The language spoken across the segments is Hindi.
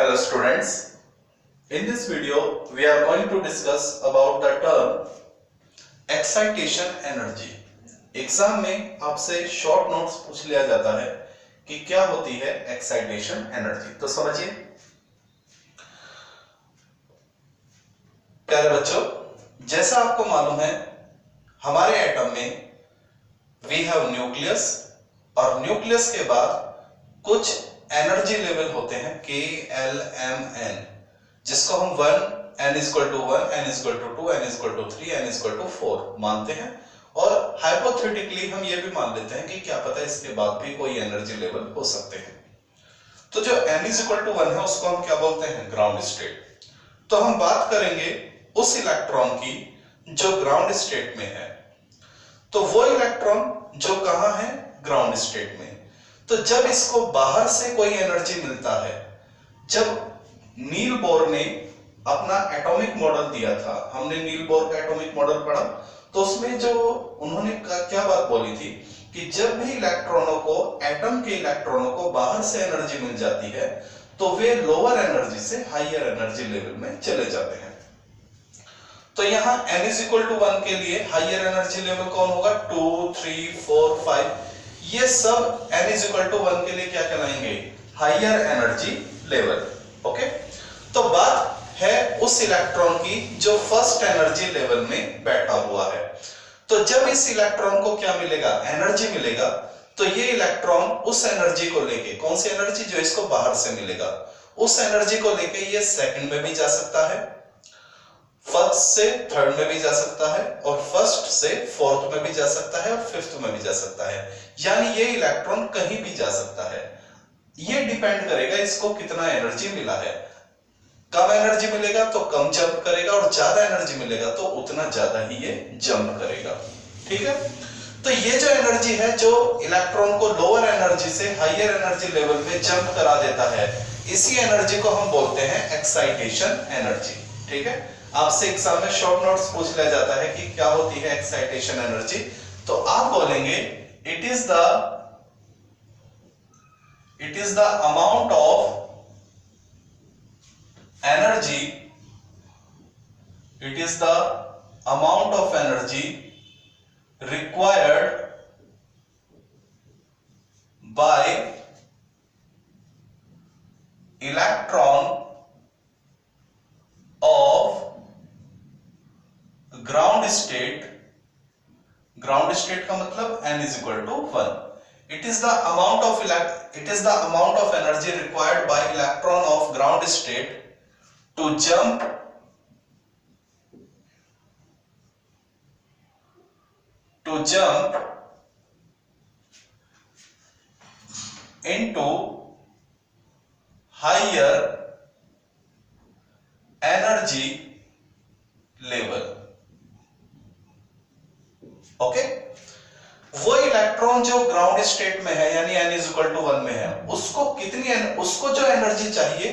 Hello students, in this video we are going to discuss about the term excitation energy. Exam में आपसे शॉर्ट नोट्स पूछ लिया जाता है कि क्या होती है एक्साइटेशन एनर्जी। तो समझिए प्यारे बच्चों, जैसा आपको मालूम है हमारे एटम में वी हैव न्यूक्लियस और न्यूक्लियस के बाद कुछ एनर्जी लेवल होते हैं के एल एम एन, जिसको हम 1 n equal to 1 n equal to 2 n equal to 3 n equal to 4 मानते हैं। और हाइपोथेटिकली हम ये भी मान लेते हैं कि क्या पता इसके बाद भी कोई एनर्जी लेवल हो सकते हैं। तो जो n इक्वल टू 1 है उसको हम क्या बोलते हैं? Ground state. तो हम बात करेंगे उस इलेक्ट्रॉन की जो ग्राउंड स्टेट में है। तो वो इलेक्ट्रॉन जो कहां है? ग्राउंड स्टेट में। तो जब इसको बाहर से कोई एनर्जी मिलता है, जब नील बोर ने अपना एटॉमिक मॉडल दिया था, हमने नील बोर का एटॉमिक मॉडल पढ़ा, तो उसमें जो उन्होंने क्या बात बोली थी कि जब भी इलेक्ट्रॉनों को, एटम के इलेक्ट्रॉनों को बाहर से एनर्जी मिल जाती है तो वे लोअर एनर्जी से हायर एनर्जी लेवल में चले जाते हैं। तो यहां n इज इक्वल टू 1 के लिए हायर एनर्जी लेवल कौन होगा? 2, 3, 4, 5, ये सब n इज इक्वल टू 1 के लिए क्या कहलाएंगे? Higher energy level. ओके, तो बात है उस इलेक्ट्रॉन की जो फर्स्ट एनर्जी लेवल में बैठा हुआ है। तो जब इस इलेक्ट्रॉन को क्या मिलेगा? एनर्जी मिलेगा, तो ये इलेक्ट्रॉन उस एनर्जी को लेके, कौन सी एनर्जी? जो इसको बाहर से मिलेगा, उस एनर्जी को लेके ये सेकंड में भी जा सकता है, फर्स्ट से थर्ड में भी जा सकता है, और फर्स्ट से फोर्थ में भी जा सकता है, और फिफ्थ में भी जा सकता है। यानी ये इलेक्ट्रॉन कहीं भी जा सकता है। ये डिपेंड करेगा इसको कितना एनर्जी मिला है। कम एनर्जी मिलेगा तो कम जंप करेगा, और ज्यादा एनर्जी मिलेगा तो उतना ज्यादा ही ये जंप करेगा। ठीक है, तो ये जो एनर्जी है जो इलेक्ट्रॉन को लोअर एनर्जी से हायर एनर्जी लेवल में जंप करा देता है, इसी एनर्जी को हम बोलते हैं एक्साइटेशन एनर्जी। ठीक है, आपसे एग्जाम में शॉर्ट नोट्स पूछ लिया जाता है कि क्या होती है एक्साइटेशन एनर्जी, तो आप बोलेंगे it is the amount of energy, it is the amount of energy required by electron of ground state का मतलब n is equal to 1. It is the amount of energy required by electron of ground state to jump into higher energy level. Okay, वो इलेक्ट्रॉन जो ग्राउंड स्टेट में है यानी n इज इक्वल टू 1 में है, उसको जो एनर्जी चाहिए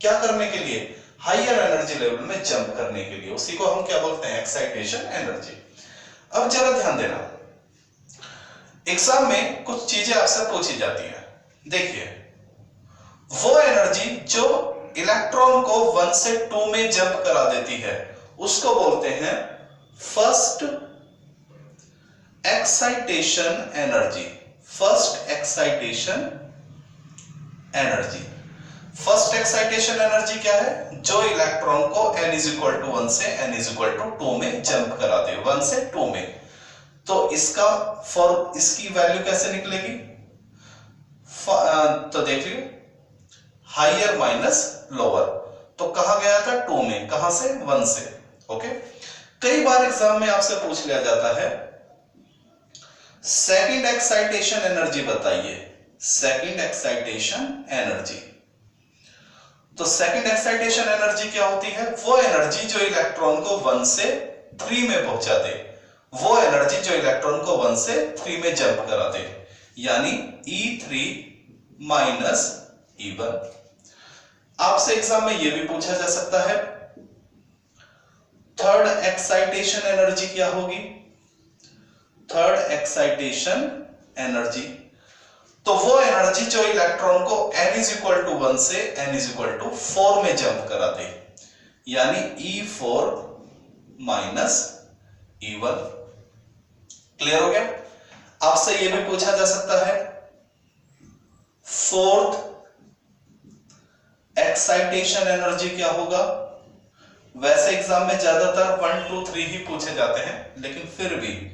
क्या करने के लिए? हायर एनर्जी लेवल में जंप करने के लिए, उसी को हम क्या बोलते हैं? Excitation energy. अब जरा ध्यान देना, एग्जाम में कुछ चीजें आपसे पूछी जाती हैं। देखिए, वो एनर्जी जो इलेक्ट्रॉन को 1 से 2 में जंप करा देती है उसको बोलते हैं first excitation energy. First excitation energy. First excitation energy क्या है? जो इलेक्ट्रॉन को n इज इक्वल टू 1 से n इज इक्वल टू 2 में जंप करा दे, 1 से 2 में। तो इसकी वैल्यू कैसे निकलेगी? तो देखिए, हायर माइनस लोअर। तो कहा गया था 2 में, कहां से? 1 से। ओके, कई बार एग्जाम में आपसे पूछ लिया जाता है सेकंड एक्साइटेशन एनर्जी बताइए। सेकंड एक्साइटेशन एनर्जी, तो सेकंड एक्साइटेशन एनर्जी क्या होती है? वो एनर्जी जो इलेक्ट्रॉन को 1 से 3 में पहुंचा दे, वो एनर्जी जो इलेक्ट्रॉन को 1 से 3 में जंप करा दे, यानी E3 माइनस E1। आपसे एग्जाम में यह भी पूछा जा सकता है थर्ड एक्साइटेशन एनर्जी क्या होगी? थर्ड एक्साइटेशन एनर्जी, तो वो एनर्जी जो इलेक्ट्रॉन को n इज इक्वल टू 1 से n इज इक्वल टू 4 में जंप करा दे, यानी E4 माइनस E1। क्लियर हो गया? आपसे ये भी पूछा जा सकता है फोर्थ एक्साइटेशन एनर्जी क्या होगा। वैसे एग्जाम में ज्यादातर 1 2 3 ही पूछे जाते हैं, लेकिन फिर भी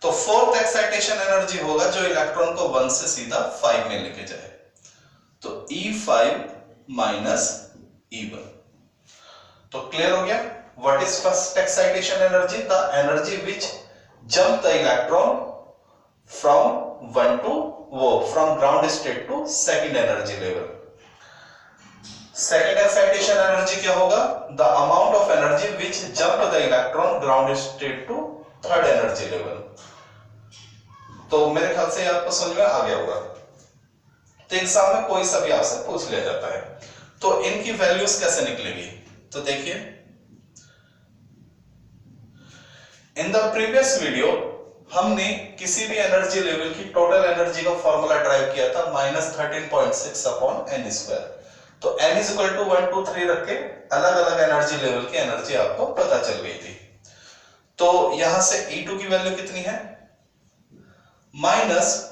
तो फोर्थ एक्साइटेशन एनर्जी होगा जो इलेक्ट्रॉन को 1 से सीधा 5 में लेके जाए, तो E5 माइनस E1। तो क्लियर हो गया? What is first excitation energy? The energy which jump the electron from ground state to second energy level. Second excitation energy क्या होगा? The amount of energy which jump the electron ground state to third energy level. तो मेरे ख्याल से आपको समझ में आ गया होगा। तो एग्जाम में कोई सा भी आपसे पूछ लिया जाता है, तो इनकी वैल्यूज कैसे निकलेगी? तो देखिए, इन द प्रीवियस वीडियो हमने किसी भी एनर्जी लेवल की टोटल एनर्जी का फॉर्मूला ड्राइव किया था -13.6 अपॉन n स्क्वायर। तो n इज इक्वल टू 1 2 3 रख के अलग अलग एनर्जी लेवल की एनर्जी आपको पता चल गई थी। तो यहां से E2 की वैल्यू कितनी है? माइनस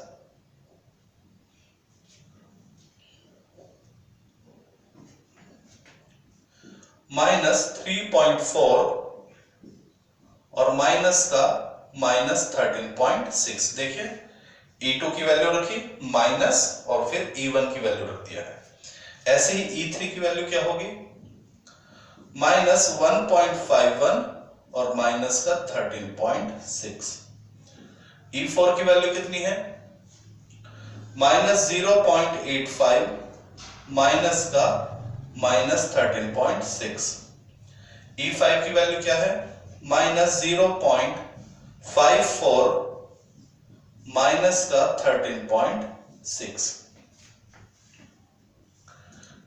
-3.4 और माइनस का -13.6। देखिए E2 की वैल्यू रखी माइनस और फिर E1 की वैल्यू रख दिया है। ऐसे ही E3 की वैल्यू क्या होगी? -1.51 और माइनस का 13.6। E4 की वैल्यू कितनी है? -0.85 माइनस का -13.6। E5 की वैल्यू क्या है? -0.54 माइनस का 13.6।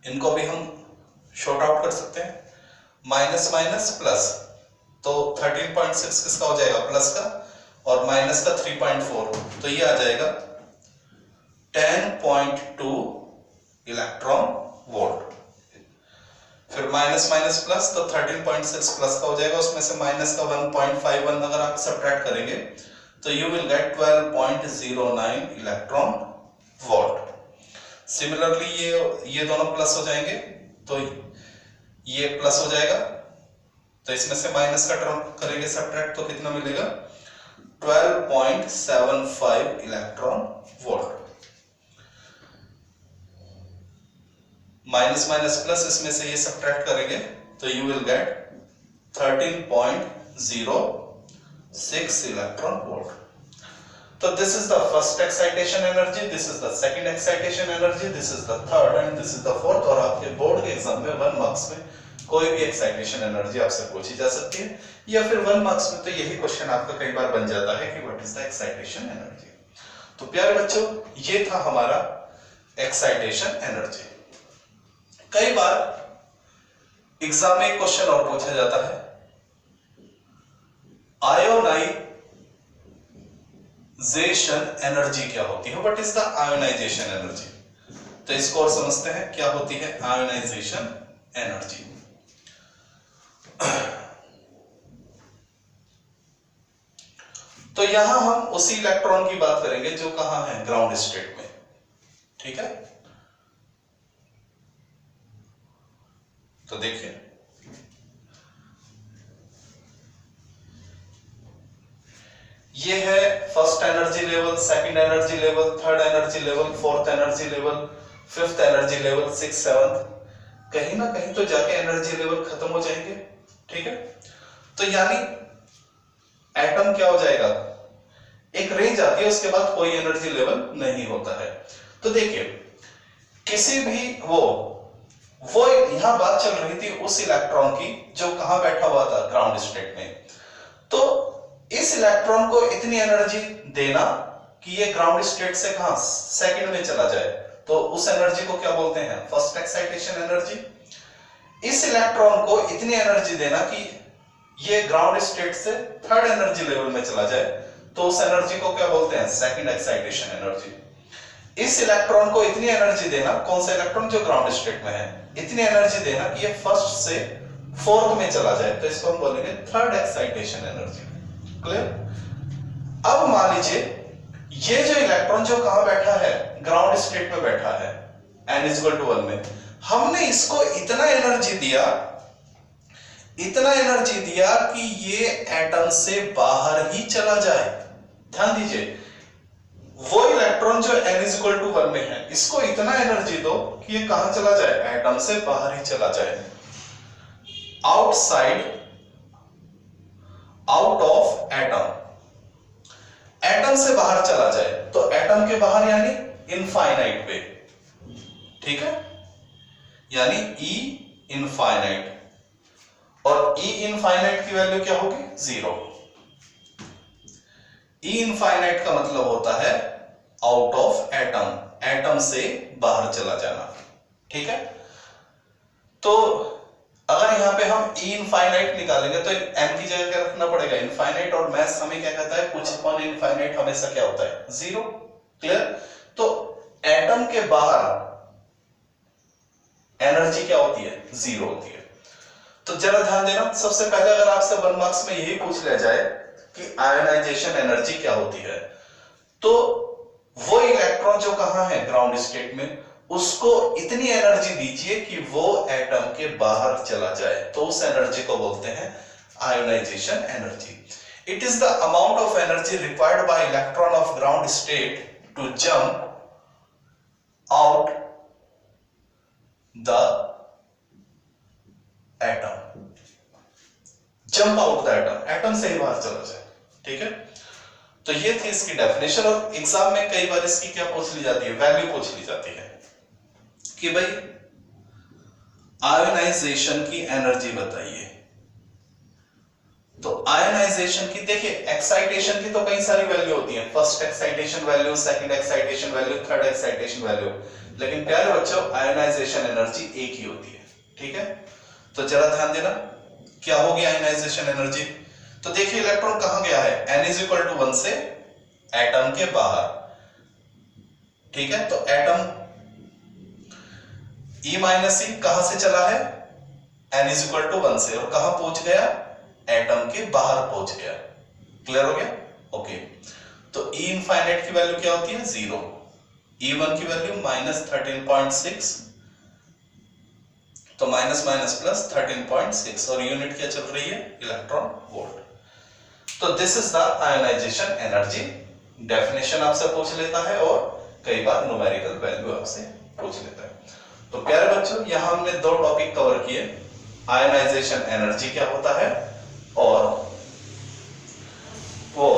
इनको भी हम शॉर्ट आउट कर सकते हैं, माइनस माइनस प्लस, तो 13.6 किसका हो जाएगा? प्लस का, और माइनस का 3.4, तो ये आ जाएगा 10.2 इलेक्ट्रॉन वोल्ट। फिर माइनस माइनस प्लस, तो 13.6 प्लस का हो जाएगा, उसमें से माइनस का 1.51 अगर आप सब्ट्रैक्ट करेंगे तो you will gate 12.09 electron volt. Similarly ये दोनों प्लस हो जाएंगे, तो ये प्लस हो जाएगा, तो इसमें से माइनस का टर्म करेंगे सब्ट्रैक्ट, तो कितना मिलेगा? 12.75 electron volt. Minus minus plus, इसमें से ये सब्ट्रैक्ट करेंगे तो you will get 13.06 electron volt. तो this is the first excitation energy, this is the second excitation energy, this is the third and this is the fourth. और आपके बोर्ड के एग्जाम में 1 मार्क्स में कोई भी एक्साइटेशन एनर्जी आपसे पूछी जा सकती है, या फिर 1 मार्क्स में तो यही क्वेश्चन आपका कई बार बन जाता है कि what is the excitation energy. तो प्यारे बच्चों, ये था हमारा एक्साइटेशन एनर्जी। कई बार एग्जाम में एक क्वेश्चन और पूछा जाता है, आयोनाइजेशन एनर्जी क्या होती है? What is the ionisation energy? तो इसको और समझते हैं, क्या होती है आयोनाइजेशन एनर्जी। तो यहां हम उसी इलेक्ट्रॉन की बात करेंगे जो कहां है? ग्राउंड स्टेट में। ठीक है, तो देखिए ये है first energy level, second energy level, third energy level, fourth energy level, fifth energy level, six, seventh. कहीं ना कहीं तो जाके एनर्जी लेवल खत्म हो जाएंगे। ठीक है, तो यानी एटम क्या हो जाएगा? एक रेंज आती है, उसके बाद कोई एनर्जी लेवल नहीं होता है। तो देखिए किसी भी वो यहां बात चल रही थी उस इलेक्ट्रॉन की जो कहां बैठा हुआ था? ग्राउंड स्टेट में। तो इस इलेक्ट्रॉन को इतनी एनर्जी देना कि ये ग्राउंड स्टेट से कहां? सेकंड में चला जाए, तो उस एनर्जी को क्या बोलते हैं? First excitation energy. इस इलेक्ट्रॉन को इतनी एनर्जी देना कि ये ग्राउंड स्टेट से थर्ड एनर्जी लेवल में चला जाए, तो उस एनर्जी को क्या बोलते हैं? Second excitation energy. इस इलेक्ट्रॉन को इतनी एनर्जी देना, कौन सा इलेक्ट्रॉन जो ग्राउंड स्टेट में है, इतनी एनर्जी देना कि ये फर्स्ट से फोर्थ में चला जाए, तो इसको हम बोलेंगे थर्ड एक्साइटेशन एनर्जी। क्लियर? अब मान लीजिए ये जो इलेक्ट्रॉन जो कहां बैठा है, ग्राउंड स्टेट में बैठा है n=1 में, हमने इसको इतना एनर्जी दिया कि ये एटम से बाहर ही चला जाए। ध्यान दीजिए, वो इलेक्ट्रॉन जो n=1 में है, इसको इतना एनर्जी दो कि ये कहां चला जाए, एटम से बाहर ही चला जाए, आउट ऑफ एटम, एटम से बाहर चला जाए। तो एटम के बाहर यानी इनफाइनाइट पे, ठीक है, यानी E इनफाइनाइट, और E इनफाइनाइट की वैल्यू क्या होगी, 0। E इनफाइनाइट का मतलब होता है आउट ऑफ एटम, एटम से बाहर चला जाना। ठीक है, तो अगर यहां पे हम E इनफाइनाइट निकालेंगे तो m की जगह क्या रखना पड़ेगा, इनफाइनाइट, और मैथ्स हमें क्या कहता है, कुछ अपॉन इनफाइनाइट हमेशा क्या होता है, 0। क्लियर? तो एटम के बाहर एनर्जी क्या होती है, 0 होती है। तो जरा ध्यान देना, सबसे पहले अगर आपसे 1 मार्क्स में यही पूछ लिया जाए कि आयोनाइजेशन एनर्जी क्या होती है, तो वो इलेक्ट्रॉन जो कहां है, ग्राउंड स्टेट में, उसको इतनी एनर्जी दीजिए कि वो एटम के बाहर चला जाए, तो उस एनर्जी को बोलते हैं ionisation energy. It is the amount of energy required by electron of ground state to jump out the atom, jump out the atom, atom से ही बाहर चला जाए। ठीक है, तो ये थी इसकी डेफिनेशन, और एग्जाम में कई बार इसकी क्या पूछ ली जाती है, वैल्यू पूछ ली जाती है कि भाई आयोनाइजेशन की एनर्जी बताइए। तो आयोनाइजेशन की देखिए, एक्साइटेशन की तो कई सारी वैल्यू होती है, first excitation value, second excitation value, third excitation value, लेकिन प्यारे बच्चों आयोनाइजेशन एनर्जी एक ही होती है। ठीक है, तो जरा ध्यान देना क्या होगी आयोनाइजेशन एनर्जी। तो देखिए इलेक्ट्रॉन कहां गया है, n=1 से एटम के बाहर। ठीक है, तो एटम E- कहां से चला है, n=1 से, और कहां पहुंच गया, एटम के बाहर पहुंच गया। क्लियर हो गया? ओके, तो E इनफाइनाइट की वैल्यू क्या होती है, 0, E1 की वैल्यू -13.6, तो माइनस माइनस प्लस 13.6, और यूनिट क्या चल रही है, इलेक्ट्रॉन वोल्ट। तो this is the ionisation energy. Definition आपसे पूछ लेता है और कई बार न्यूमेरिकल वैल्यू आपसे पूछ लेता है। तो प्यारे बच्चों, यहां हमने 2 टॉपिक कवर किए, आयोनाइजेशन एनर्जी क्या होता है और वो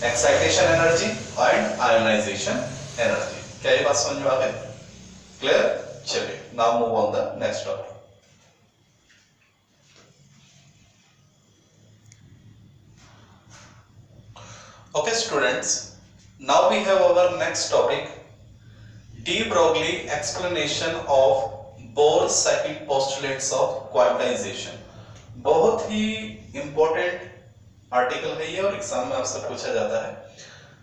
excitation energy and ionization energy. क्या ये बात समझ में आ गई? क्लियर? चलिए, now move on the next topic. Okay students, now we have our next topic, de Broglie explanation of Bohr's second postulates of quantization। बहुत ही इंपॉर्टेंट आर्टिकल है ये, और एग्जाम में आपसे पूछा जाता है।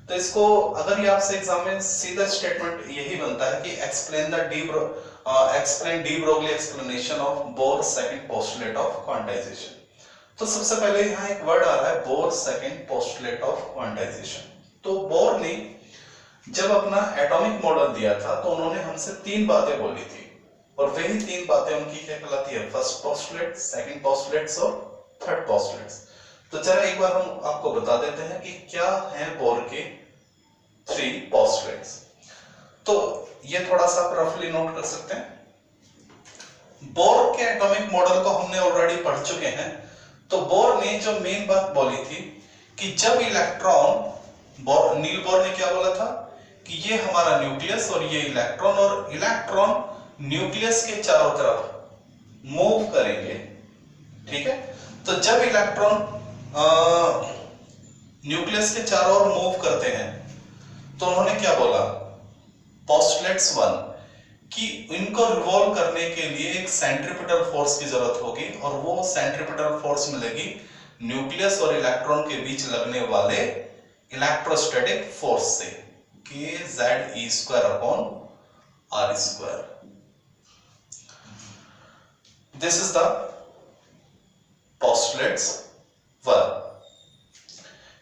तो इसको अगर ये आपसे एग्जाम में सीधा स्टेटमेंट यही बनता है कि explain de Broglie explanation of Bohr's second postulate of quantization। तो सबसे पहले यहां एक वर्ड आ रहा है, bore second postulate of quantization. तो बोर ने जब अपना एटॉमिक मॉडल दिया था तो उन्होंने हमसे 3 बातें बोली थी, और वही 3 बातें उनकी क्या कहलाती है, फर्स्ट पोस्टुलेट, सेकंड पोस्टुलेट्स और थर्ड पोस्टुलेट्स। तो चलो एक बार हम आपको बता देते हैं कि क्या है बोर के 3 पोस्टुलेट्स। तो ये थोड़ा सा आप रफली नोट कर सकते हैं। बोर के एटॉमिक मॉडल को हमने ऑलरेडी पढ़ चुके हैं। तो बोर ने जो मेन बात बोली थी कि जब इलेक्ट्रॉन, नील बोर ने क्या बोला था कि ये हमारा न्यूक्लियस और ये इलेक्ट्रॉन, और इलेक्ट्रॉन न्यूक्लियस के चारों तरफ मूव करेंगे। ठीक है, तो जब इलेक्ट्रॉन न्यूक्लियस के चारों ओर मूव करते हैं तो उन्होंने क्या बोला, पोस्टुलेट्स 1, कि इनको रिवॉल्व करने के लिए एक सेंट्रीपिटल फोर्स की जरूरत होगी, और वो सेंट्रीपिटल फोर्स मिलेगी न्यूक्लियस और इलेक्ट्रॉन के बीच लगने वाले इलेक्ट्रोस्टैटिक फोर्स से। kZe²/r². This is the postulates 1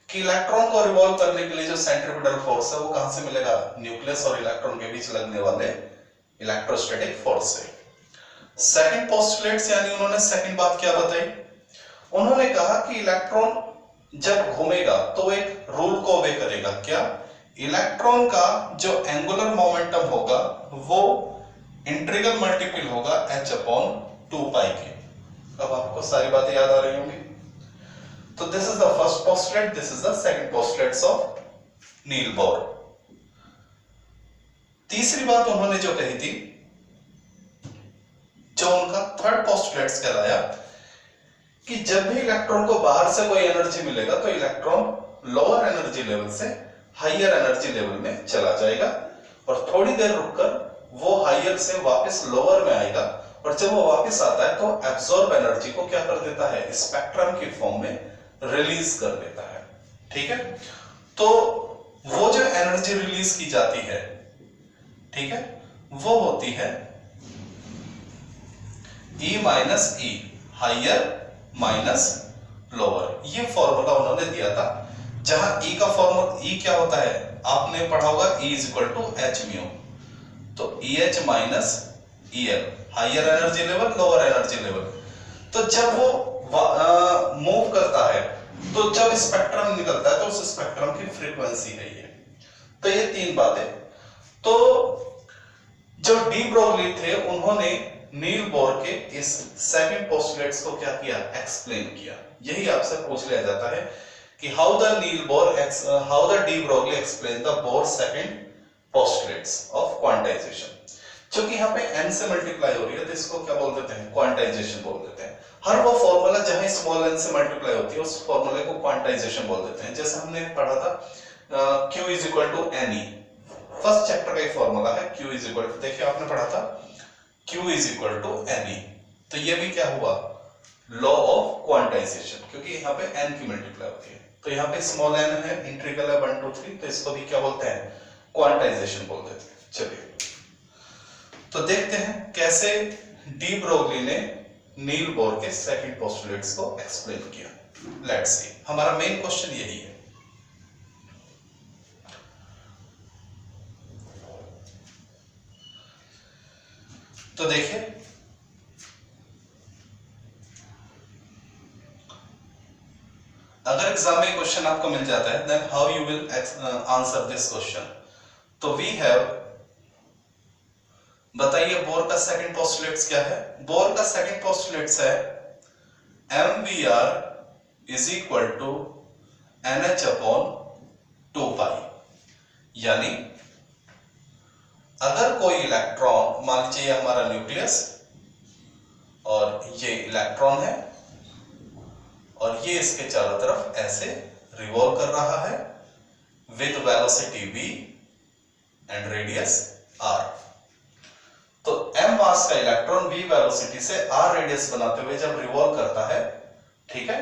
कि इलेक्ट्रॉन को रिवॉल्व करने के लिए जो सेंट्रीपिटल फोर्स है वो कहां से मिलेगा? न्यूक्लियस और इलेक्ट्रॉन के बीच लगने वाले इलेक्ट्रोस्टैटिक फोर्स से। सेकंड पोस्टुलेट्स यानी उन्होंने सेकंड बात क्या बताई? उन्होंने कहा कि इलेक्ट्रॉन जब घूमेगा तो एक रूल को ओबे करेगा। क्या? इलेक्ट्रॉन का जो एंगुलर मोमेंटम होगा वो इंटीग्रल मल्टीपल होगा h/2π के। अब आपको सारी बातें याद आ रही होंगी। तो this is the first postulate, this is the second postulates of Niels bore. तीसरी बात उन्होंने जो कही थी, जो उनका थर्ड पोस्टुलेट्स कहलाया, कि जब भी इलेक्ट्रॉन को बाहर से कोई एनर्जी मिलेगा तो इलेक्ट्रॉन लोअर एनर्जी लेवल से हायर एनर्जी लेवल में चला जाएगा और थोड़ी देर रुककर वो हायर से वापस लोअर में आएगा और जब वो वापस आता है तो एब्सॉर्ब एनर्जी को क्या कर देता है? स्पेक्ट्रम की फॉर्म में रिलीज कर देता है। ठीक है, तो वो जो एनर्जी रिलीज की जाती है, ठीक है, वो होती है E माइनस ई, हायर माइनस लोअर। ये फॉर्मूला उन्होंने दिया था, जहां E का फॉर्मूला, E क्या होता है आपने पढ़ा होगा, E = h म्यू। तो EH minus EL, higher energy level, lower energy level. तो जब वो मूव करता है तो जब स्पेक्ट्रम निकलता है तो उस स्पेक्ट्रम की फ्रीक्वेंसी है ये। तो ये तीन बातें। तो जो डी ब्रोगली थे उन्होंने नील बोर के इस सेकंड पोस्टुलेट्स को क्या किया? एक्सप्लेन किया। यही आपसे पूछ लिया जाता है कि how the de Broglie explain the bore second postulates of quantization. क्योंकि यहाँ पे n से मल्टीप्लाई हो रही है तो इसको क्या बोल देते हैं? क्वांटाइजेशन बोल देते हैं। हर वो फॉर्मूला जहां स्मॉल n से मल्टीप्लाई होती है उस फॉर्मूले को क्वांटाइजेशन बोल देते हैं। जैसे हमने पढ़ा था Q = Ne, फर्स्ट चैप्टर का एक फॉर्मूला है। Q देखिए आपने पढ़ा था Q = Ne। तो ये भी क्या हुआ? लॉ ऑफ क्वांटाइजेशन, क्योंकि यहाँ पे n की मल्टीप्लाई होती है। तो यहाँ पे स्मॉल n है, इंटीग्रल है 1 2 3, तो इसको भी क्या बोलते हैं? क्वांटाइजेशन बोल देते हैं। चलिए तो देखते हैं कैसे डी ब्रोगली ने नील बोर के सेकंड पोस्टुलेट्स को एक्सप्लेन किया। लेट्स सी, हमारा मेन क्वेश्चन यही है। तो देखिए, अगर एग्जाम में क्वेश्चन आपको मिल जाता है then how you will answer this question. तो वी हैव, बताइए बोर का सेकंड पोस्टुलेट्स क्या है? बोर का सेकंड पोस्टुलेट्स है mvr = nh/2π। यानी अगर कोई इलेक्ट्रॉन, मान लीजिए हमारा न्यूक्लियस और ये इलेक्ट्रॉन है और ये इसके चारों तरफ ऐसे रिवॉल्व कर रहा है with velocity v and radius r। तो m मास का इलेक्ट्रॉन v वेलोसिटी से r रेडियस बनाते हुए जब रिवॉल्व करता है, ठीक है,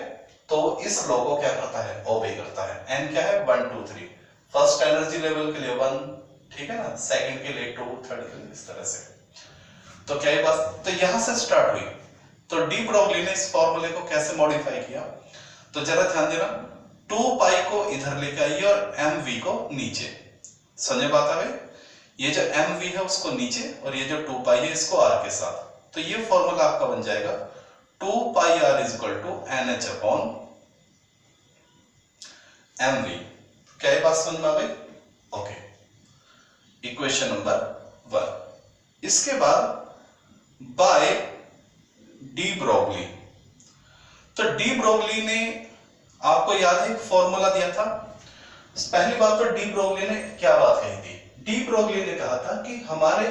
तो इस लॉ को क्या करता है? ओबे करता है। n क्या है? 1 2 3। फर्स्ट एनर्जी लेवल के लिए 1, ठीक है ना, सेकंड के लिए 2, थर्ड के लिए इस तरह से। तो क्या ये बात तो यहां से स्टार्ट हुई। तो डी ब्रोगली ने इस फॉर्मूले को कैसे मॉडिफाई किया? तो जरा ध्यान देना, 2π को इधर लेकर आइए और mv को नीचे। समझे बात आ गई? ये जो mv है उसको नीचे और ये जो 2π है इसको r के साथ। तो ये फॉर्मूला आपका बन जाएगा 2πr = nh/mv। क्या ये बात समझ में आ गई? Okay, equation number 1। इसके बाद बाय डी ब्रोगली। तो डी ब्रोगली ने, आपको याद है, फॉर्मूला दिया था। पहली बात तो डी ब्रोगली ने क्या बात कही थी? डी ब्रोगली ने कहा था कि हमारे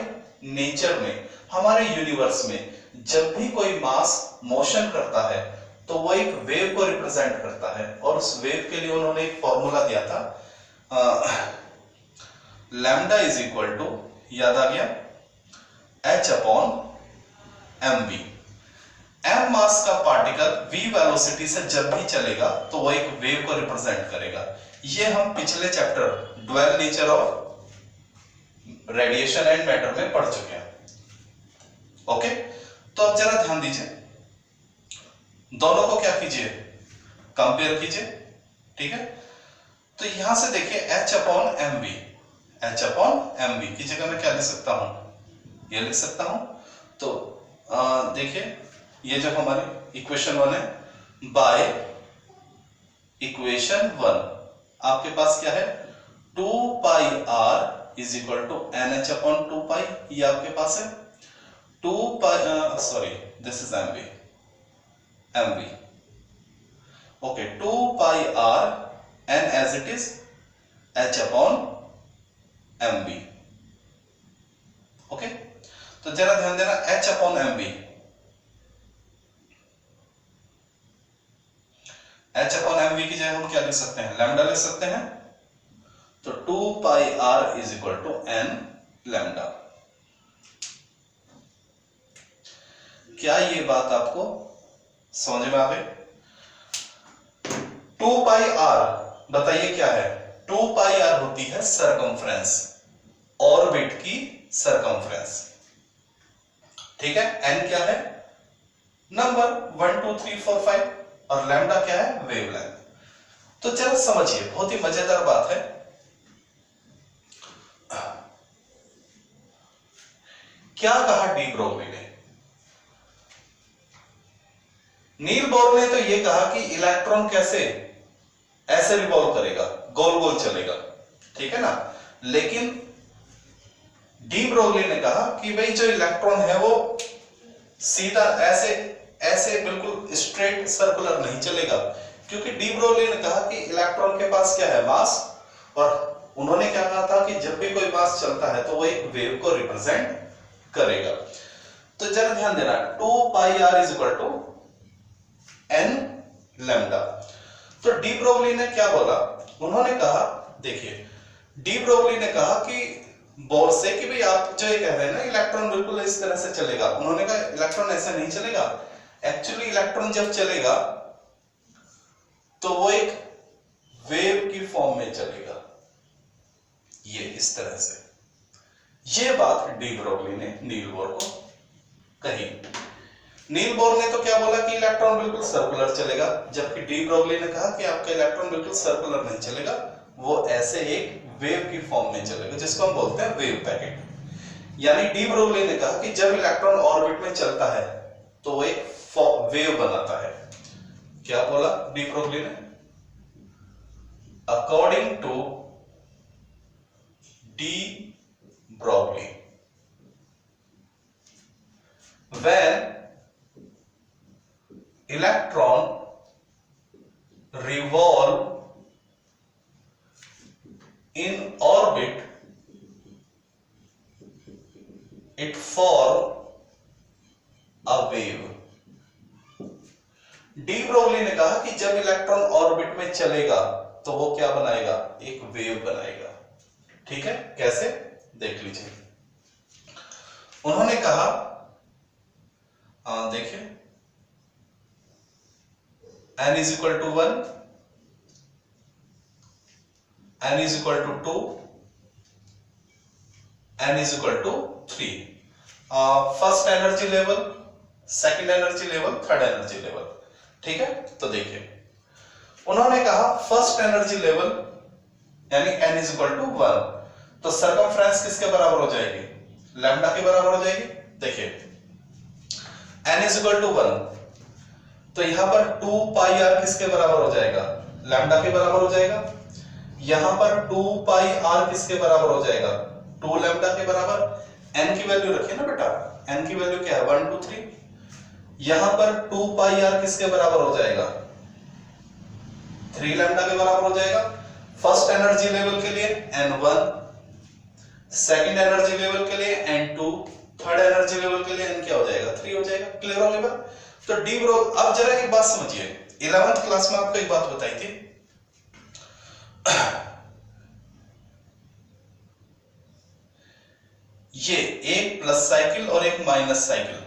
नेचर में, हमारे यूनिवर्स में जब भी कोई मास मोशन करता है तो वो एक वेव को रिप्रेजेंट करता है और उस वेव के लिए उन्होंने एक फॉर्मूला दिया था, लैम्डा = याद आ गया, h/mv। m मास का पार्टिकल v वेलोसिटी से जब भी चलेगा तो वो एक वेव को रिप्रेजेंट करेगा। ये हम पिछले chapter dual nature of radiation and matter में पढ़ चुके हैं। ओके, तो अब जरा ध्यान दीजिए, दोनों को क्या कीजिए, कंपेयर कीजिए। ठीक है, तो यहां से देखिए H upon m v, H upon m v की जगह मैं क्या लिख सकता हूं, ये लिख सकता हूं। तो देखिए ये जो हमारी इक्वेशन 1 है, बाय इक्वेशन 1 आपके पास क्या है, 2 pi r is equal to NH upon 2 pi, ये आपके पास है 2 pi, sorry this is mv, okay, 2 pi r and as it is h upon mv। Okay, तो जरा ध्यान देना, h upon mv, h upon mv की जगह हम क्या लिख सकते हैं, लैम्डा लिख सकते हैं। तो 2 pi r is equal to n lambda. क्या ये बात आपको समझ में आ गई? 2 पाई r बताइए क्या है, 2 पाई r होती है सरकमफ्रेंस, ऑर्बिट की सरकमफ्रेंस। ठीक है, n क्या है, नंबर 1 2 3 4 5, और लैम्डा क्या है, वेवलेंथ। तो जरा समझिए, बहुत ही मजेदार बात है। क्या कहा डी ब्रोगली ने, नील बोर ने तो ये कहा कि इलेक्ट्रॉन कैसे ऐसे रिवॉल्व करेगा, गोल गोल चलेगा, ठीक है ना। लेकिन डी ब्रोगली ने कहा कि भाई जो इलेक्ट्रॉन है वो सीधा ऐसे ऐसे बिल्कुल स्ट्रेट सर्कुलर नहीं चलेगा, क्योंकि डी ब्रोगली ने कहा कि इलेक्ट्रॉन के पास क्या है, मास, और उन्होंने क्या कहा था कि जब भी कोई मास चलता है तो वो एक वेव को रिप्रेजेंट करेगा। तो जरा ध्यान देना, 2 pi r is equal to n lambda. तो डी ब्रोगली ने क्या बोला, उन्होंने कहा, देखिए डी ब्रोगली ने कहा कि बोर से कि भाई आप जो ये कह रहे हैं ना इलेक्ट्रॉन बिल्कुल इस तरह से चलेगा, उन्होंने कहा इलेक्ट्रॉन ऐसे नहीं चलेगा। एक्चुअली इलेक्ट्रॉन जब चलेगा तो वो एक वेव की फॉर्म में चलेगा, ये इस तरह से। ये बात डी ब्रोगली ने नील बोर को कही। नील बोर ने तो क्या बोला कि इलेक्ट्रॉन बिल्कुल सर्कुलर चलेगा, जबकि डी ब्रोगली ने कहा कि आपका इलेक्ट्रॉन बिल्कुल सर्कुलर नहीं चलेगा, वो ऐसे एक वेव की फॉर्म में चलेगा, जिसको हम बोलते हैं वेव पैकेट। यानी डी ब्रोगली ने कहा कि जब इलेक्ट्रॉन ऑर्बिट में चलता है तो वो एक वेव बनाता है। क्या बोला डी ब्रोगली ने, according to de Broglie, when electron revolve in orbit it form a wave। De Broglie ने कहा कि जब इलेक्ट्रॉन ऑर्बिट में चलेगा तो वो क्या बनाएगा, एक वेव बनाएगा। ठीक है, कैसे देख लीजिए। उन्होंने कहा, देखिए n is equal to 1, n is equal to 2, n is equal to 3, first energy level, second energy level, third energy level. ठीक है, तो देखिए उन्होंने कहा फर्स्ट एनर्जी लेवल यानी n is equal to 1, तो सरकमफ्रेंस किसके बराबर हो जाएगी, लैम्डा के बराबर हो जाएगी। देखिए n is equal to 1, तो यहां पर 2 पाई r किसके बराबर हो जाएगा, लैम्डा के बराबर हो जाएगा। यहां पर 2 पाई r किसके बराबर हो जाएगा, 2 लैम्डा के बराबर। n की वैल्यू रखिए ना बेटा, n की वैल्यू क्या है, 1 2 3। यहां पर 2 पाई r किसके बराबर हो जाएगा, 3 लैम्डा के बराबर हो जाएगा। फर्स्ट एनर्जी लेवल के लिए n1, सेकंड एनर्जी लेवल के लिए n2, थर्ड एनर्जी लेवल के लिए n क्या हो जाएगा, 3 हो जाएगा। क्लियर हो गया? तो डी ब्रो, अब जरा एक बात समझिए, 11th क्लास में आपको एक बात बताई थी, ये एक प्लस साइकिल और एक माइनस साइकिल,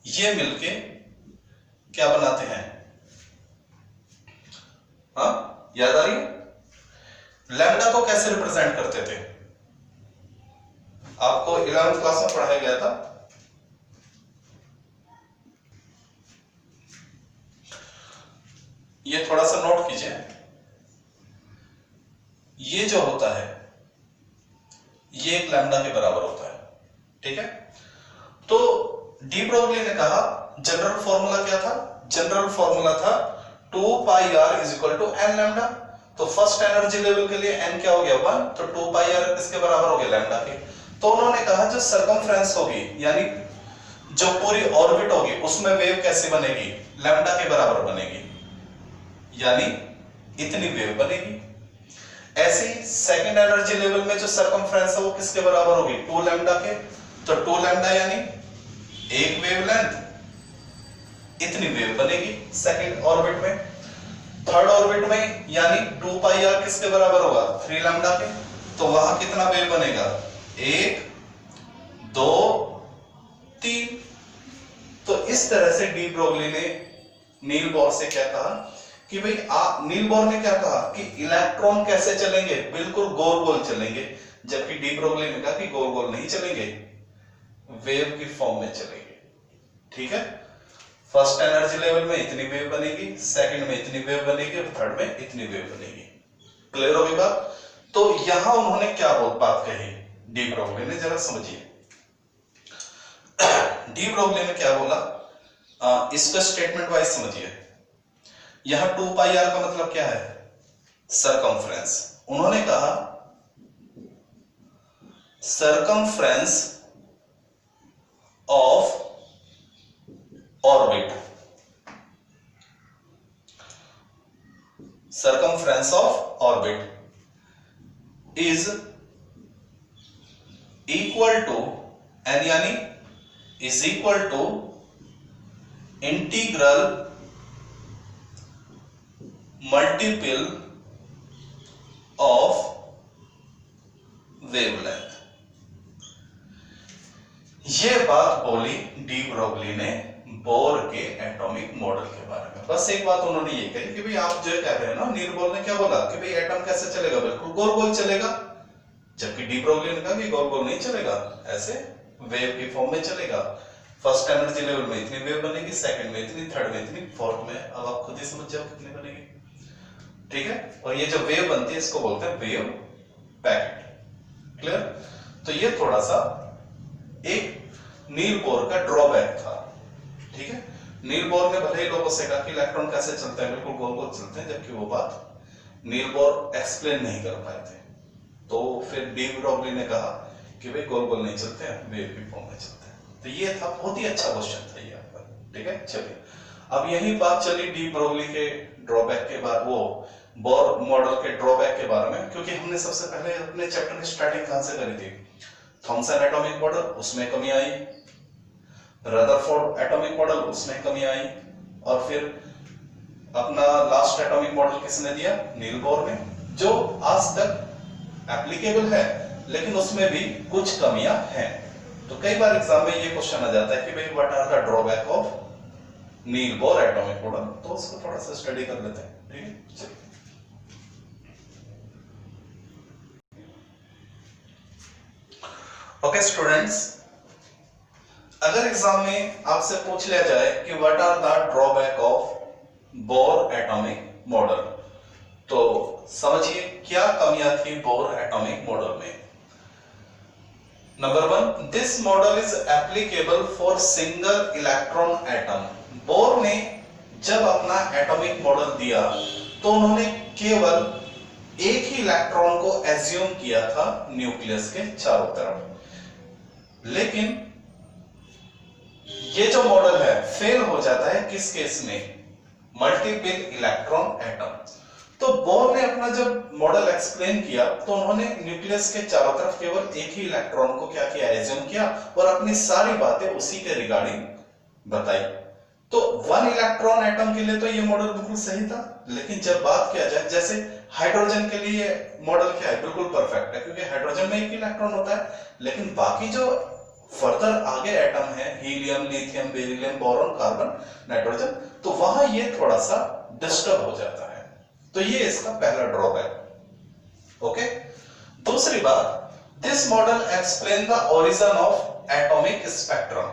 ये मिलके क्या बनाते हैं, हाँ याद आ रही है? लैम्डा को कैसे रिप्रेजेंट करते थे, आपको 11th क्लास में पढ़ाया गया था। ये थोड़ा सा नोट कीजिए, ये जो होता है ये एक लैम्डा के बराबर होता है, ठीक है। तो डी ब्रोगली ने कहा जनरल फॉर्मूला क्या था, जनरल फॉर्मूला था 2 pi R is equal to N lambda. तो फर्स्ट एनर्जी लेवल के लिए n क्या हो गया 1, तो 2 पाई आर किसके बराबर हो गया लैम्डा के। तो उन्होंने कहा जो सरकमफ्रेंस होगी यानी जो पूरी ऑर्बिट होगी उसमें वेव कैसे बनेगी, लैम्डा के बराबर बनेगी, यानी इतनी वेव बनेगी। ऐसी सेकंड एनर्जी लेवल में जो सरकमफ्रेंस है वो किसके बराबर होगी, 2 लैम्डा के। तो 2 लैम्डा यानी एक वेवलेंथ, इतनी वेव बनेगी सेकंड ऑर्बिट में। थर्ड ऑर्बिट में यानी 2 पाई आर किसके बराबर होगा, 3 लैम्डा के। तो वहां कितना वेव बनेगा, 1 2 3। तो इस तरह से डी ब्रोगली ने नील बोर से क्या कहा कि भाई नील बोर ने क्या कहा कि इलेक्ट्रॉन कैसे चलेंगे, बिल्कुल गोल गोल चलेंगे, जबकि डी ब्रोगली ने कहा कि गोल गोल नहीं चलेंगे, वेव की फॉर्म में चलेंगे, ठीक है। फर्स्ट एनर्जी लेवल में इतनी वेव बनेगी, सेकंड में इतनी वेव बनेगी और थर्ड में इतनी वेव बनेगी। क्लियर होगी बात। तो यहां उन्होंने क्या बात कही डी ब्रोगली ने, जरा समझिए। डी ब्रोगली ने क्या बोला, इसको स्टेटमेंट वाइज समझिए। यहां 2 पाई आर का मतलब क्या है, सरकमफ्रेंस। उन्होंने कहा circumference of orbit, circumference of orbit is equal to n यानी is equal to integral multiple of wavelength। ये बात बोली डी ब्रोगली ने बोर के एटॉमिक मॉडल के बारे में। बस एक बात उन्होंने ये कही कि भाई आप जो कह रहे हैं ना, नील बोर ने क्या बोला कि भाई एटम कैसे चलेगा, बिल्कुल गोल गोल चलेगा, जबकि डी ब्रोगली ने कहा कि गोल गोल नहीं चलेगा, ऐसे वेव की फॉर्म में चलेगा। फर्स्ट एनर्जी लेवल में इतनी वेव बनेगी, सेकंड में इतनी, थर्ड में इतनी, फोर्थ में अब आप खुद ही समझ जाओ कितनी बनेगी, ठीक है। और ये जो वेव बनती है इसको बोलते हैं वेव पैकेट। क्लियर। तो ये थोड़ा सा एक नील बोर का ड्रॉबैक था, ठीक है। नील बोर ने भले ही लोगों से कहा कि इलेक्ट्रॉन कैसे चलते हैं, बिल्कुल गोल गोल चलते हैं, जबकि वो बात नील बोर एक्सप्लेन नहीं कर पाए थे। तो फिर डी ब्रोगली ने कहा कि भाई गोल गोल नहीं चलते हैं, वेव की फॉर्म में चलते हैं। तो ये था, बहुत ही अच्छा क्वेश्चन था ये आपका, ठीक है। चलिए अब यही बात चली डी ब्रोगली के ड्रॉबैक के बाद, वो बोर मॉडल के ड्रॉबैक के बारे में, क्योंकि हमने सबसे पहले अपने चैप्टर की स्टार्टिंग कहां से करी थी, थॉमसन एटॉमिक मॉडल, उसमें कमी आई, रदरफोर्ड एटॉमिक मॉडल, उसमें कमी आई, और फिर अपना लास्ट एटॉमिक मॉडल किसने दिया, नील बोर ने, जो आज तक एप्लीकेबल है, लेकिन उसमें भी कुछ कमियां हैं। तो कई बार एग्जाम में ये क्वेश्चन आ जाता है कि भाई what are the drawback of Niels Bohr atomic model, तो उसको थोड़ा सा स्टडी कर लेते हैं, ठीक है। चलिए ओके स्टूडेंट्स, अगर एग्जाम में आपसे पूछ लिया जाए कि what are the drawback of Bohr atomic model, तो समझिए क्या कमियां थी बोर एटॉमिक मॉडल में। Number 1, this model is applicable for single electron atom. Bohr ने जब अपना एटॉमिक मॉडल दिया तो उन्होंने केवल एक ही इलेक्ट्रॉन को एज्यूम किया था न्यूक्लियस के चारों तरफ, लेकिन ये जो मॉडल है फेल हो जाता है किस केस में, मल्टीपल इलेक्ट्रॉन एटम। तो बोर ने अपना जब मॉडल एक्सप्लेन किया तो उन्होंने न्यूक्लियस के चारों तरफ केवल एक ही इलेक्ट्रॉन को क्या किया, एज्यूम किया, और अपनी सारी बातें उसी के रिगार्डिंग बताई। तो 1 इलेक्ट्रॉन एटम के लिए तो ये मॉडल बिल्कुल सही था, लेकिन जब बात किया जाए, जैसे हाइड्रोजन के लिए मॉडल क्या है, बिल्कुल परफेक्ट है, क्योंकि हाइड्रोजन में एक इलेक्ट्रॉन होता है, लेकिन बाकी जो फर्दर आगे एटम है, helium, lithium, beryllium, boron, carbon, nitrogen, तो वहां ये थोड़ा सा डिस्टर्ब हो जाता है। तो ये इसका पहला ड्रॉबैक। ओके, दूसरी बात, this model explain the origin of atomic spectrum.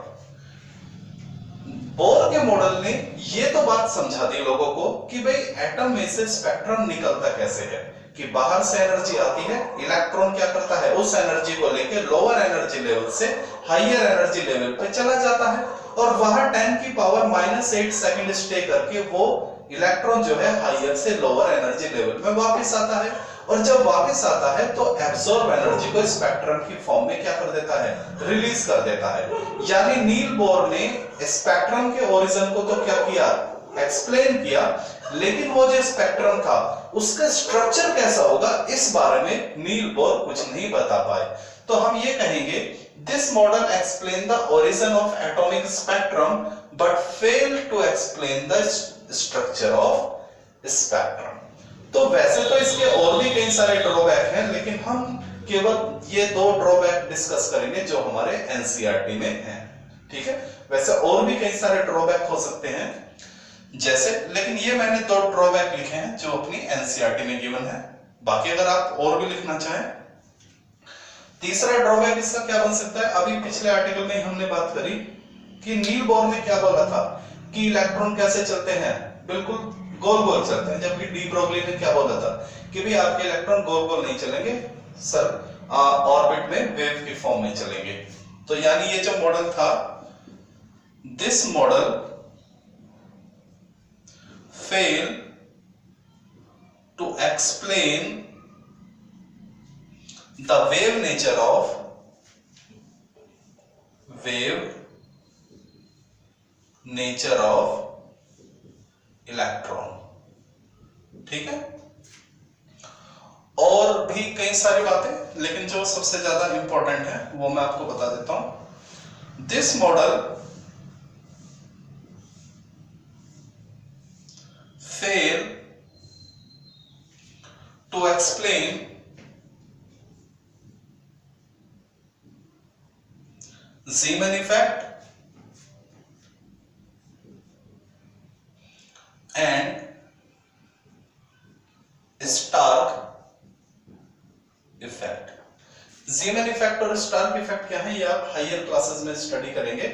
Bore के मॉडल ने ये तो बात समझा दी लोगों को कि भाई एटम में से स्पेक्ट्रम निकलता कैसे है, कि बाहर से एनर्जी आती है, इलेक्ट्रॉन क्या करता है, उस एनर्जी को लेके लोअर एनर्जी लेवल से हायर एनर्जी लेवल पे चला जाता है और वहां 10⁻⁻8 सेकंड स्टे करके वो इलेक्ट्रॉन जो है हायर से लोअर एनर्जी लेवल में वापस आता है और जब वापस आता है तो एब्सॉर्ब एनर्जी को स्पेक्ट्रम की फॉर्म में क्या कर देता है, रिलीज कर देता है। यानी नील बोर ने स्पेक्ट्रम के ओरिजिन को तो क्या किया, एक्सप्लेन किया, लेकिन वो जो स्पेक्ट्रम था उसका स्ट्रक्चर कैसा होगा इस बारे में नील बोर कुछ नहीं बता पाए। तो हम ये कहेंगे this model explain the origin of atomic spectrum but fail to explain the structure of spectrum. तो वैसे तो इसके और भी कई सारे ड्रॉबैक हैं, लेकिन हम केवल ये दो ड्रॉबैक डिस्कस करेंगे जो हमारे एनसीईआरटी में हैं, ठीक है। वैसे और भी कई सारे ड्रॉबैक हो सकते हैं जैसे, लेकिन ये मैंने दो ड्रॉबैक लिखे हैं जो अपनी एनसीईआरटी में गिवन है, बाकी अगर आप और भी लिखना चाहें। तीसरा ड्रॉबैक इसका क्या बन सकता है, अभी पिछले आर्टिकल में हमने बात करी कि नील बोर ने क्या बोला था कि इलेक्ट्रॉन कैसे चलते हैं, बिल्कुल गोल गोल चलते हैं, जबकि डी ब्रोगली ने क्या बोला था कि भी आपके इलेक्ट्रॉन गोल गोल नहीं चलेंगे सर, ऑर्बिट में वेव की फॉर्म में चलेंगे। तो यानी ये जो मॉडल था, this model fail to explain the wave nature of electron, ठीक है। और भी कई सारी बातें, लेकिन जो सबसे ज्यादा इंपॉर्टेंट है वो मैं आपको बता देता हूं। This model fail to explain Zeeman effect and Stark effect. Zeeman effect और स्टार्क इफेक्ट क्या है ये आप हायर क्लासेस में स्टडी करेंगे,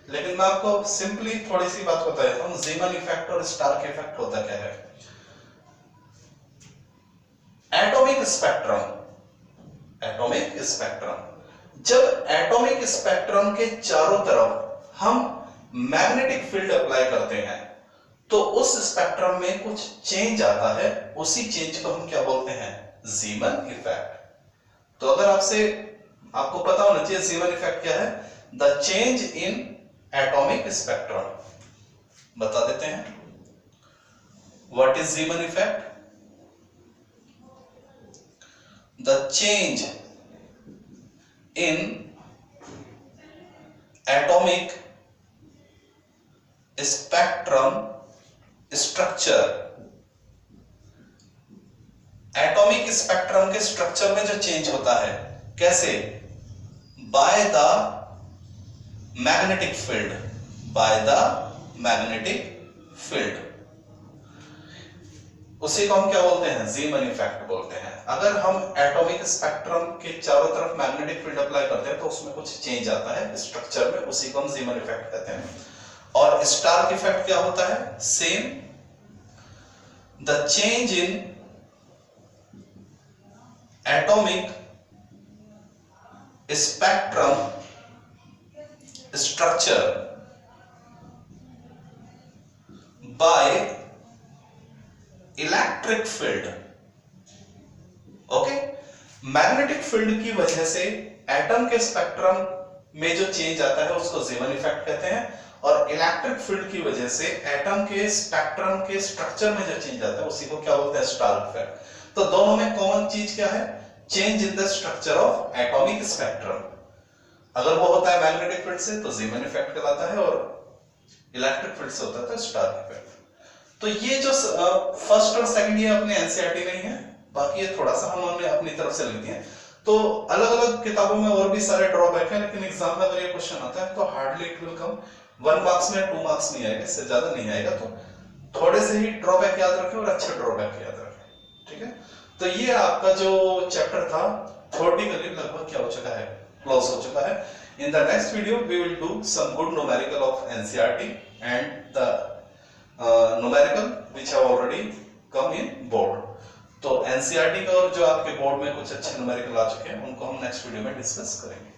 लेकिन मैं आपको सिंपली थोड़ी सी बात बता देता हूं। Zeeman इफेक्ट और स्टार्क इफेक्ट होता क्या है। एटॉमिक स्पेक्ट्रम, जब एटॉमिक स्पेक्ट्रम के चारों तरफ हम मैग्नेटिक फील्ड अप्लाई करते हैं तो उस स्पेक्ट्रम में कुछ चेंज आता है, उसी चेंज को हम क्या बोलते हैं, ज़ीमन इफेक्ट। तो अगर आपको पता होना चाहिए ज़ीमन इफेक्ट क्या है, the change in atomic spectrum. बता देते हैं व्हाट इज ज़ीमन इफेक्ट। द चेंज in atomic spectrum structure, atomic spectrum के स्ट्रक्चर में जो चेंज होता है कैसे, बाय द मैग्नेटिक फील्ड, उसी को हम क्या बोलते हैं, ज़ीमन इफेक्ट बोलते हैं। अगर हम एटॉमिक स्पेक्ट्रम के चारों तरफ मैग्नेटिक फील्ड अप्लाई करते हैं तो उसमें कुछ चेंज आता है स्ट्रक्चर में, उसी को हम ज़ीमन इफेक्ट कहते हैं। और स्टार्क इफेक्ट क्या होता है, same, the change in atomic spectrum structure by electric field. Okay, magnetic field की वजह से एटम के स्पेक्ट्रम में जो चेंज आता है उसको ज़ीमन इफेक्ट कहते हैं, और इलेक्ट्रिक फील्ड की वजह से एटम के स्पेक्ट्रम के स्ट्रक्चर में जो चेंज आता है उसी को क्या बोलते हैं, स्टार्क इफेक्ट। तो दोनों में कॉमन चीज क्या है, change in the structure of atomic spectrum. अगर वो होता है मैग्नेटिक फील्ड से तो ज़ीमन इफेक्ट कहलाता है, और इलेक्ट्रिक फील्ड से होता है तो स्टार्क इफेक्ट। तो ये जो फर्स्ट और सेकंड ये अपने एनसीईआरटी में ही है, बाकी ये थोड़ा सा हमने अपनी तरफ से लिख दिया। तो अलग अलग किताबों में और भी सारे ड्रॉबैक हैं, लेकिन एग्जाम में अगर ये क्वेश्चन आता है तो hardly it will come 1 marks में 2 मार्क्स नहीं आएगा, इससे ज्यादा नहीं आएगा। तो थोड़े से ही ड्रॉबैक याद रखें और अच्छे ड्रॉबैक याद रखें, ठीक है। तो ये आपका जो चैप्टर था थ्योरेटिकली लगभग क्या हो चुका है, क्लोज हो चुका है। In the next video we will do some good numerical of NCERT and the numerical which have already come in board. तो एनसीईआरटी का और जो आपके बोर्ड में कुछ अच्छे न्यूमेरिकल आ चुके हैं उनको हम नेक्स्ट वीडियो में डिस्कस करेंगे।